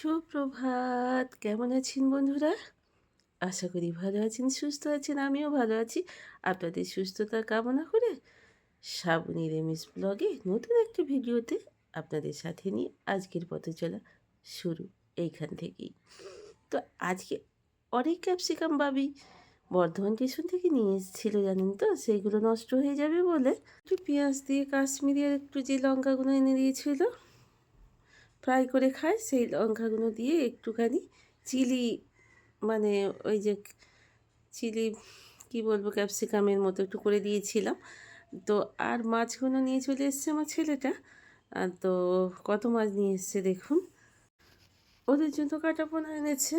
সুপ্রভাত। কেমন আছেন বন্ধুরা? আশা করি ভালো আছেন, সুস্থ আছেন। আমিও ভালো আছি। আপনাদের সুস্থতার কামনা করে শ্রাবণী রেমিস ব্লগে নতুন একটা ভিডিওতে আপনাদের সাথে নিয়ে আজকের পথে চলা শুরু এইখান থেকেই। তো আজকে অনেক ক্যাপসিকাম ভাবি বর্ধমান স্টেশন থেকে নিয়ে এসেছিল জানেন তো, সেইগুলো নষ্ট হয়ে যাবে বলে একটু পেঁয়াজ দিয়ে কাশ্মীরি আর একটু যে লঙ্কাগুলো এনে দিয়েছিল ফ্রাই করে খায়, সেই লঙ্কাগুলো দিয়ে একটুখানি চিলি, মানে ওই যে চিলি কি বলবো, ক্যাপসিকামের মতো একটু করে দিয়েছিলাম। তো আর মাছগুলো নিয়ে চলে এসছে আমার ছেলেটা। তো কত মাছ নিয়ে এসছে দেখুন, ওদের জন্য কাটা পোনা এনেছে।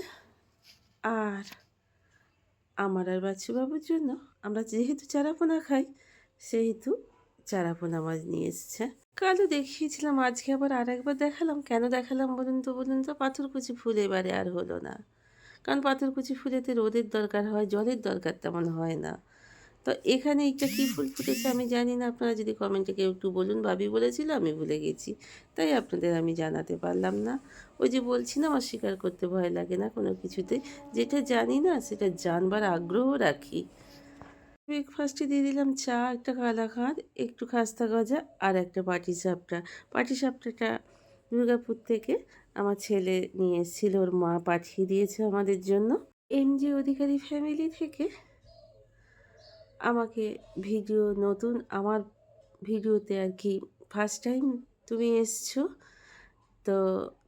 আর আমার আর বাচ্চুবাবুর জন্য, আমরা যেহেতু চারাপোনা খাই সেহেতু চারাপোনা মাছ নিয়ে এসছে। কালও দেখিয়েছিলাম, আজকে আবার আর একবার দেখালাম। কেন দেখালাম বলুন তো, পাথরকুচি ফুল এবারে আর হলো না। কারণ পাথরকুচি ফুলেতে রোদের দরকার হয়, জলের দরকার তেমন হয় না। তো এখানে এইটা কী ফুল ফুটেছে আমি জানি না, আপনারা যদি কমেন্টে কেউ একটু বলুন। ভাবি বলেছিল, আমি ভুলে গেছি, তাই আপনাদের আমি জানাতে পারলাম না। ওই যে বলছি না, আমার স্বীকার করতে ভয় লাগে না কোনো কিছুতে। যেটা জানি না সেটা জানবার আগ্রহ রাখি। ব্রেকফাস্টে দিয়ে দিলাম চা, একটা কালাকাঁদ, একটু খাস্তা গজা আর একটা পাটিসাপটা। পাটিসাপটাটা দুর্গাপুর থেকে আমার ছেলে নিয়ে এসেছিল, ওর মা পাঠিয়ে দিয়েছে আমাদের জন্য। এমজি অধিকারী ফ্যামিলি থেকে আমাকে নতুন আমার ভিডিওতে আর কি ফার্স্ট টাইম তুমি এসছো। তো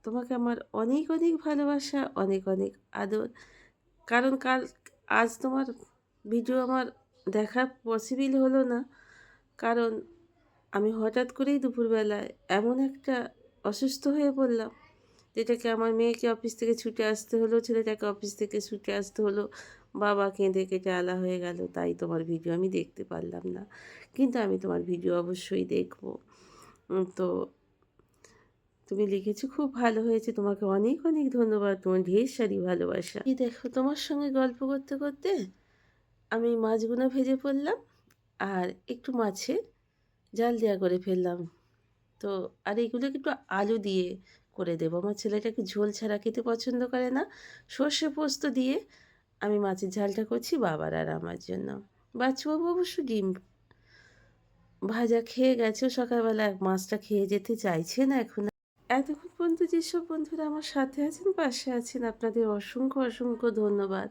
তোমাকে আমার অনেক অনেক ভালোবাসা, অনেক অনেক আদর। কারণ আজ তোমার ভিডিও আমার দেখা পসিবল হলো না, কারণ আমি হঠাৎ করেই দুপুরবেলায় এমন একটা অসুস্থ হয়ে পড়লাম, যেটাকে আমার মেয়েকে অফিস থেকে ছুটে আসতে হলো, ছেলেটাকে অফিস থেকে ছুটে আসতে হলো, বাবা কেঁদে কেটে আলা হয়ে গেল, তাই তোমার ভিডিও আমি দেখতে পারলাম না। কিন্তু আমি তোমার ভিডিও অবশ্যই দেখব। তো তুমি লিখেছো খুব ভালো হয়েছে, তোমাকে অনেক অনেক ধন্যবাদ, তোমার ঢের সারি ভালোবাসা। এই দেখো, তোমার সঙ্গে গল্প করতে করতে আমি মাছগুলো ভেজে পড়লাম আর একটু মাছের জাল দেওয়া করে ফেললাম। তো আর এইগুলোকে একটু আলু দিয়ে করে দেবো। আমার ছেলেটা একটু ঝোল ছাড়া খেতে পছন্দ করে না। সর্ষে পোস্ত দিয়ে আমি মাছের ঝালটা করছি বাবার আর আমার জন্য। বাচ্চাবাবু অবশ্য ডিম ভাজা খেয়ে গেছে, ও সকালবেলা মাছটা খেয়ে যেতে চাইছে না এখন। এতক্ষণ পর্যন্ত যেসব বন্ধুরা আমার সাথে আছেন, পাশে আছেন, আপনাদের অসংখ্য অসংখ্য ধন্যবাদ।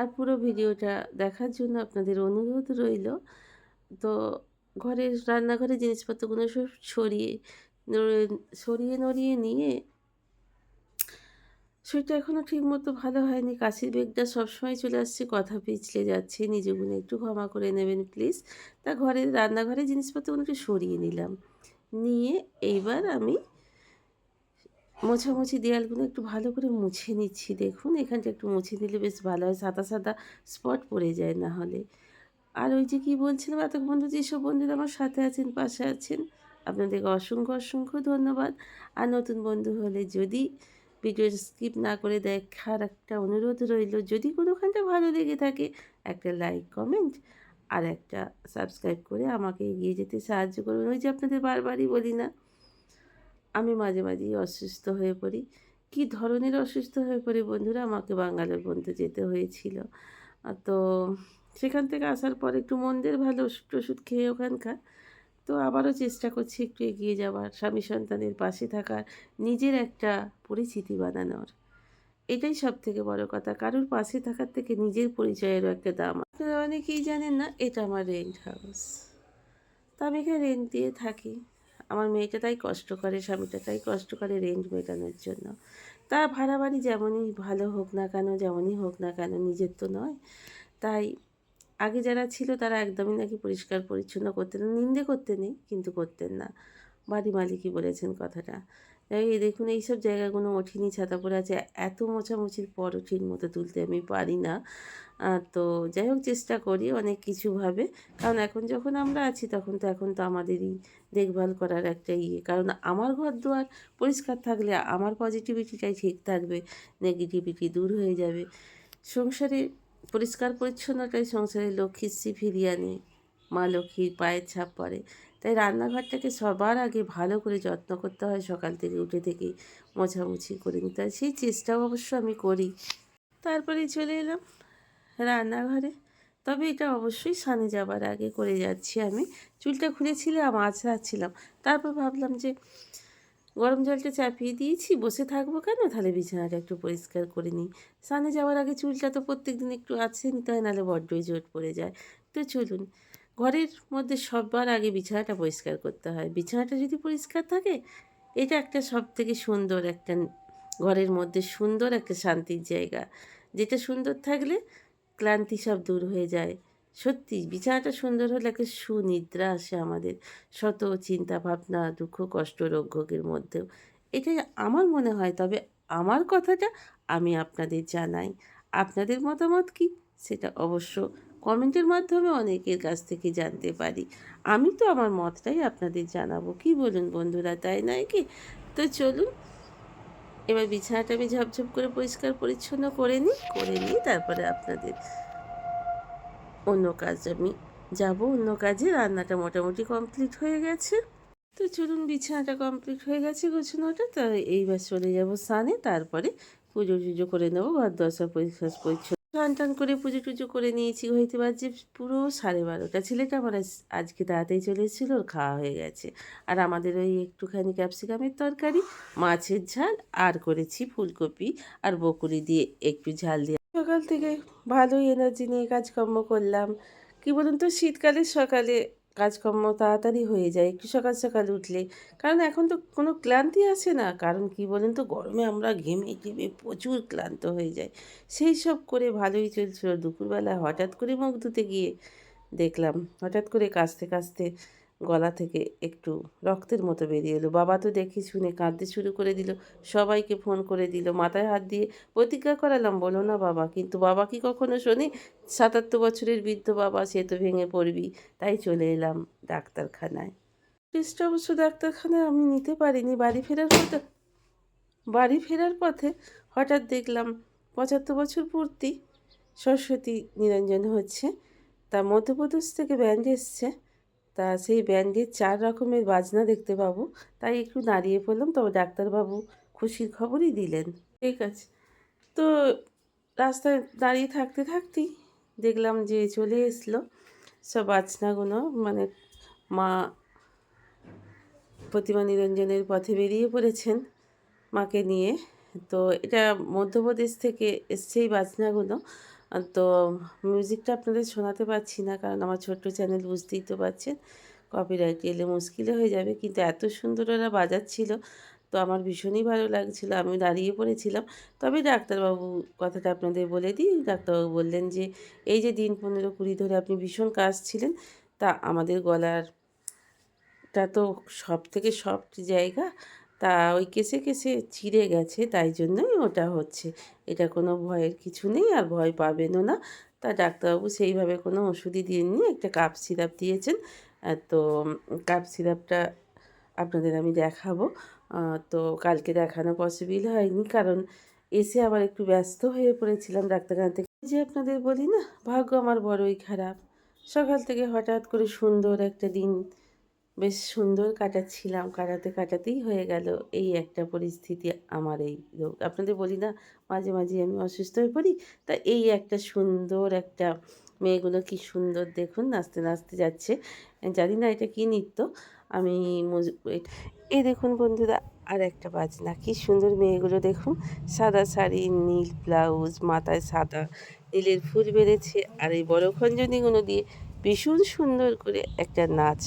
আর পুরো ভিডিওটা দেখার জন্য আপনাদের অনুরোধ রইল। তো রান্নাঘরের জিনিসপত্রগুলো সব সরিয়ে নড়িয়ে নিয়ে, শরীরটা এখনও ঠিকমতো ভালো হয়নি, কাশির বেগটা সবসময় চলে আসছে, কথা পিছলে যাচ্ছে, নিজেগুলো একটু ক্ষমা করে নেবেন প্লিজ। তা রান্নাঘরের জিনিসপত্রগুলো একটু সরিয়ে নিলাম, নিয়ে এইবার আমি মোছামুছি দেয়ালগুলো একটু ভালো করে মুছে নিচ্ছি। দেখুন এখানটা একটু মুছে নিলে বেশ ভালো হয়, সাদা সাদা স্পট পড়ে যায় না হলে। আর ওই যে কী বলছিলাম, এতক্ষণ বন্ধু যেসব বন্ধুরা আমার সাথে আছেন, পাশে আছেন, আপনাদেরকে অসংখ্য অসংখ্য ধন্যবাদ। আর নতুন বন্ধু হলে যদি ভিডিও স্কিপ না করে দেখার একটা অনুরোধ রইল, যদি কোনোখানটা ভালো লেগে থাকে একটা লাইক, কমেন্ট আর একটা সাবস্ক্রাইব করে আমাকে এগিয়ে যেতে সাহায্য করবেন। ওই যে আপনাদের বারবারই বলি না, আমি মাঝে মাঝেই অসুস্থ হয়ে পড়ি। কী ধরনের অসুস্থ হয়ে পড়ি বন্ধুরা, আমাকে ব্যাঙ্গালোর পর্যন্ত যেতে হয়েছিল। তো সেখান থেকে আসার পর একটু মন্দের ভালো ওষুধ টষুধ খেয়ে ওখানকার, তো আবারও চেষ্টা করছি একটু এগিয়ে যাওয়ার, স্বামী সন্তানের পাশে থাকার, নিজের একটা পরিচিতি বানানোর। এটাই সবথেকে বড় কথা। কারোর পাশে থাকার থেকে নিজের পরিচয়েরও একটা দাম। আপনারা অনেকেই জানেন না, এটা আমার রেন্ট হাউস। তো আমি এখানে রেন্ট দিয়ে থাকি। আমার মেয়েটা তাই কষ্ট করে, স্বামীটা তাই কষ্ট করে রেন্ট মেটানোর জন্য। তা ভাড়া বাড়ি যেমনই ভালো হোক না কেন, যেমনই হোক না কেন, নিজের তো নয়। তাই আগে যারা ছিল তারা একদমই নাকি পরিষ্কার পরিচ্ছন্ন করতেন না, নিন্দে করতে নেই, কিন্তু করতেন না। বাড়ি মালিকই বলেছেন কথাটা। এই দেখুন এইসব জায়গাগুলো ওঠিনি, ছাতা পড়ে আছে, এত মোছামুছির পরও ঠিক মতো তুলতে আমি পারি না। তো যাই হোক, চেষ্টা করি অনেক কিছুভাবে, কারণ এখন যখন আমরা আছি এখন তো আমাদেরই দেখভাল করার একটা কারণ আমার ঘর দুয়ার পরিষ্কার থাকলে আমার পজিটিভিটিটাই ঠিক থাকবে, নেগেটিভিটি দূর হয়ে যাবে। সংসারে পরিষ্কার পরিচ্ছন্নতাই সংসারে লক্ষ্মীর শ্রী ফিরিয়ে আনে, মা লক্ষ্মীর পায়ের ছাপ পড়ে। তাই রান্নাঘরটাকে সবার আগে ভালো করে যত্ন করতে হয়, সকাল থেকে উঠে থেকেই মোছামুছি করে নিতে হয়। সেই চেষ্টাও অবশ্য আমি করি। তারপরেই চলে এলাম রান্নাঘরে। তবে এটা অবশ্যই স্নানে যাবার আগে করে যাচ্ছি আমি। চুলটা খুলেছিলাম, আঁচড়াচ্ছিলাম। তারপর ভাবলাম যে গরম জলটা চাপিয়ে দিয়েছি, বসে থাকবো কেন? তাহলে বিছানাটা একটু পরিষ্কার করে নিই। স্নানে যাওয়ার আগে চুলটা তো প্রত্যেকদিন একটু আঁচড়ে নিতে হয়, নাহলে বড্ডই জট পড়ে যায়। তো চলুন, ঘরের মধ্যে সবার আগে বিছানাটা পরিষ্কার করতে হয়। বিছানাটা যদি পরিষ্কার থাকে, এটা একটা সবথেকে সুন্দর একটা ঘরের মধ্যে সুন্দর একটা শান্তির জায়গা। যেটা সুন্দর থাকলে ক্লান্তি সব দূর হয়ে যায়। সত্যি বিছানাটা সুন্দর হলে একটা সুনিদ্রা আসে আমাদের। শত চিন্তা ভাবনা, দুঃখ কষ্ট রোগ ভোগের মধ্যেও। এটাই আমার মনে হয়। তবে আমার কথাটা আমি আপনাদের জানাই। আপনাদের মতামত কী সেটা অবশ্য কমেন্টের মাধ্যমে অনেকের কাছ থেকে জানতে পারি। আমি তো আমার মতটাই আপনাদের জানাবো। কী বলুন বন্ধুরা, তাই নয় কি? তো চলুন, এবার বিছানাটা আমি ঝপঝপ করে পরিষ্কার পরিচ্ছন্ন করে নিই তারপরে আপনাদের অন্য কাজ আমি যাব। অন্য কাজে রান্নাটা মোটামুটি কমপ্লিট হয়ে গেছে। তো চলুন, বিছানাটা কমপ্লিট হয়ে গেছে গোছানোটা। তো এইবার চলে যাব স্নানে, তারপরে পুজো টুজো করে নেবো, ঘর দরজা পরিষ্কার পরিচ্ছন্ন স্নান টান করে পুজো টুজো করে নিয়েছি। হইতে পারছে পুরো 12:30। ছেলেটা আমার আজকে তাড়াতাড়ি চলে এসেছিলো, ওর খাওয়া হয়ে গেছে। আর আমাদের ওই একটুখানি ক্যাপসিকামের তরকারি, মাছের ঝাল, আর করেছি ফুলকপি আর বকুড়ি দিয়ে একটু ঝাল দিয়ে। সকাল থেকে ভালোই এনার্জি নিয়ে কাজকর্ম করলাম। কী বলুন তো, শীতকালের সকালে কাজকর্ম তাড়াতাড়ি হয়ে যায় একটু সকাল সকাল উঠলে। কারণ এখন তো কোনো ক্লান্তি আসে না। কারণ কী বলুন তো, গরমে আমরা ঘেমে টেমে প্রচুর ক্লান্ত হয়ে যাই। সেই সব করে ভালোই চলছিল। দুপুরবেলা হঠাৎ করে মুখ ধুতে গিয়ে দেখলাম, হঠাৎ করে কাশতে কাশতে গলা থেকে একটু রক্তের মতো বেরিয়ে এলো। বাবা তো দেখে শুনে কাঁদতে শুরু করে দিল। সবাইকে ফোন করে দিল। মাথায় হাত দিয়ে প্রতিজ্ঞা করালাম, বলো না বাবা। কিন্তু বাবা কি কখনো শোনে? ৭৭ বছরের বৃদ্ধ বাবা, সে তো ভেঙে পড়বি। তাই চলে এলাম ডাক্তারখানায়। টেস্ট অবশ্য ডাক্তারখানায় আমি নিতে পারিনি। বাড়ি ফেরার পথে হঠাৎ দেখলাম ৭৫ বছর পূর্তি সরস্বতী নিরঞ্জন হচ্ছে। তা মধ্যপ্রদেশ থেকে ব্যান্ড এসছে। তা সেই ব্যান্ডের ৪ রকমের বাজনা দেখতে পাবো। তাই একটু দাঁড়িয়ে পড়লাম। তবে ডাক্তারবাবু খুশির খবরই দিলেন। ঠিক আছে। তো রাস্তায় দাঁড়িয়ে থাকতে থাকতেই দেখলাম যে চলে এসলো সব বাজনাগুলো, মানে মা প্রতিমা নিরঞ্জনের পথে বেরিয়ে পড়েছেন মাকে নিয়ে। তো এটা মধ্যপ্রদেশ থেকে এসছে এই বাজনাগুলো। তো মিউজিকটা আপনাদের শোনাতে পারছি না, কারণ আমার ছোট্ট চ্যানেল, বুঝতেই তো পারছেন, কপিরাইট এলে মুশকিলে হয়ে যাবে। কিন্তু এত সুন্দর ওরা বাজাচ্ছিল, তো আমার ভীষণই ভালো লাগছিলো। আমি দাঁড়িয়ে পড়েছিলাম। তবে ডাক্তারবাবু কথাটা আপনাদের বলে দিই। ডাক্তারবাবু বললেন যে এই যে দিন 15-20 ধরে আপনি ভীষণ কাশছিলেন, তা আমাদের গলারটা তো সবথেকে সফট জায়গা, তা ওই কেসে চিড়ে গেছে, তাই জন্যই ওটা হচ্ছে। এটা কোনো ভয়ের কিছু নেই, আর ভয় পাবেনও না। তা ডাক্তারবাবু সেইভাবে কোনো ওষুধই দিয়েননি, একটা কাফ সিরাপ দিয়েছেন। তো কাফ সিরাপটা আপনাদের আমি দেখাবো। তো কালকে দেখানো পসিবল হয়নি, কারণ এসে আবার একটু ব্যস্ত হয়ে পড়েছিলাম ডাক্তারখানা থেকে। যে আপনাদের বলি না, ভাগ্য আমার বড়ই খারাপ। সকাল থেকে হঠাৎ করে সুন্দর একটা দিন বেশ সুন্দর কাটাচ্ছিলাম, কাটাতেই হয়ে গেল এই একটা পরিস্থিতি। আমার এই রোগ, আপনাদের বলি না, মাঝে মাঝে আমি অসুস্থ হয়ে পড়ি। তা এই একটা সুন্দর একটা, মেয়েগুলো কি সুন্দর দেখুন, নাচতে নাচতে যাচ্ছে। জানি না এটা কী নৃত্য। আমি এই দেখুন বন্ধুরা, আর একটা বাজনা, কি সুন্দর মেয়েগুলো দেখুন। সাদা শাড়ি, নীল ব্লাউজ, মাথায় সাদা নীলের ফুল বেড়েছে, আর এই বড় খঞ্জনিগুলো দিয়ে ভীষণ সুন্দর করে একটা নাচ।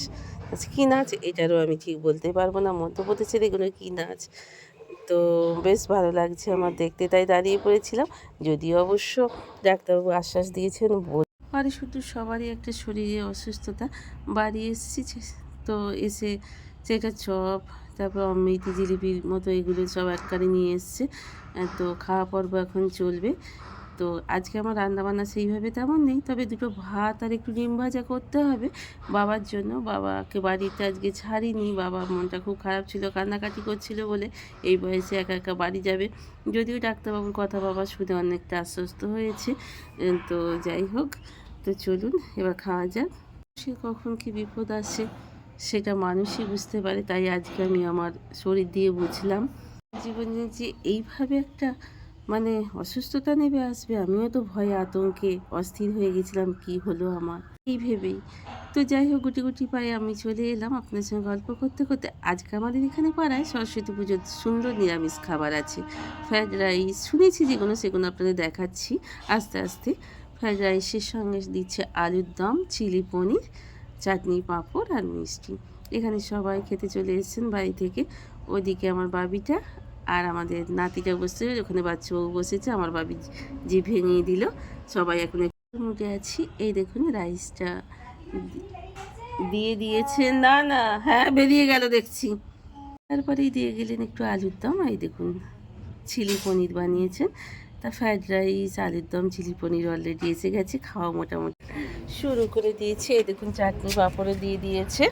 আচ্ছা, কী নাচ এটারও আমি ঠিক বলতে পারবো না, মধ্যপ্রদেশের এগুলো কী নাচ। তো বেশ ভালো লাগছে আমার দেখতে, তাই দাঁড়িয়ে পড়েছিলাম। যদিও অবশ্য ডাক্তারবাবু আশ্বাস দিয়েছেন, বাড়ি শুধু সবারই একটা শরীরে অসুস্থতা। বাড়ি এসেছি, তো এসে সেটা চপ, তারপর অমৃতি জিলিপির মতো এগুলো সব একবারে নিয়ে এসছে। তো খাওয়া পর্ব এখন চলবে। তো আজকে আমার রান্নাবান্না সেইভাবে তেমন নেই, তবে দুটো ভাত আর একটু ডিম ভাজা করতে হবে বাবার জন্য। বাবাকে বাড়িতে আজকে ছাড়িনি, বাবার মনটা খুব খারাপ ছিল, কান্নাকাটি করছিল বলে এই বয়সে একা একা বাড়ি যাবে। যদিও ডাক্তারবাবুর কথা বাবা শুনে অনেকটা আশ্বস্ত হয়েছে। তো যাই হোক, তো চলুন এবার খাওয়া যাক। সে কখন কি বিপদ আসে সেটা মানুষই বুঝতে পারে। তাই আজকে আমি আমার শরীর দিয়ে বুঝলাম জীবনে যে এইভাবে একটা মানে অসুস্থতা নেমে আসবে, আমিও তো ভয়ে আতঙ্কে অস্থির হয়ে গেছিলাম কি হলো আমার এই ভেবেই। তো যাই হোক গুটি গুটি পায়ে আমি চলে এলাম আপনার সঙ্গে গল্প করতে করতে। আজকে আমাদের এখানে পাড়ায় সরস্বতী পুজোর সুন্দর নিরামিষ খাবার আছে। ফ্রায়েড রাইস শুনেছি যেগুলো সেগুলো আপনাদের দেখাচ্ছি আস্তে আস্তে। ফ্রায়েড রাইসের সঙ্গে দিচ্ছে আলুর দম, চিলি পনির, চাটনি, পাঁপড় আর মিষ্টি। এখানে সবাই খেতে চলে এসেছেন বাড়ি থেকে। ওইদিকে আমার বাবিটা আর আমাদের নাতিটা বসছে, ওখানে বাচ্চাও বসেছে। আমার বাবি যে ভেঙে দিল। সবাই এখন একটু মুডে আছি। এই দেখুন রাইসটা দিয়ে দিয়েছে। না না, হ্যাঁ বেরিয়ে গেল দেখছি। তারপরেই দিয়ে গেলেন একটু আলুর দম। এই দেখুন চিলি পনির বানিয়েছেন। তা ফ্রায়েড রাইস, আলুর দম, চিলি পনির অলরেডি এসে গেছে। খাওয়া মোটামুটি শুরু করে দিয়েছে। এই দেখুন চাটনি পাঁপড়ও দিয়ে দিয়েছে।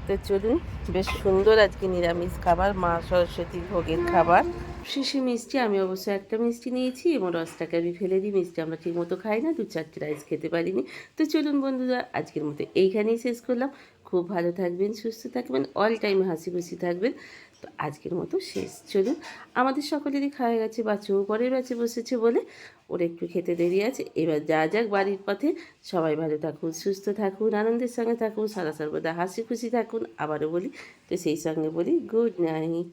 তো চলুন, বেশ সুন্দর আজকে নিরামিষ খাবার, মা সরস্বতীর ভোগের খাবার। শেষে মিষ্টি, আমি অবশ্য একটা মিষ্টি নিয়েছি এবং রসটাকে আমি ফেলে দিই। মিষ্টি আমরা ঠিক মতো খাই না, 2-4টে রাইস খেতে পারিনি। তো চলুন বন্ধুরা, আজকের মতো এইখানেই শেষ করলাম। খুব ভালো থাকবেন, সুস্থ থাকবেন, অল টাইম হাসি খুশি থাকবেন। তো আজকের মতো শেষ। চলুন, আমাদের সকলেরই খাওয়া গেছে, বাচ্চাও পরের ব্যাচে বসেছে বলে ওর একটু খেতে দেরি আছে। এবার যা যাক বাড়ির পথে। সবাই ভালো থাকুন, সুস্থ থাকুন, আনন্দের সঙ্গে থাকুন, সারা সর্বদা হাসি খুশি থাকুন। আবারও বলি, তো সেই সঙ্গে বলি গুড নাইট।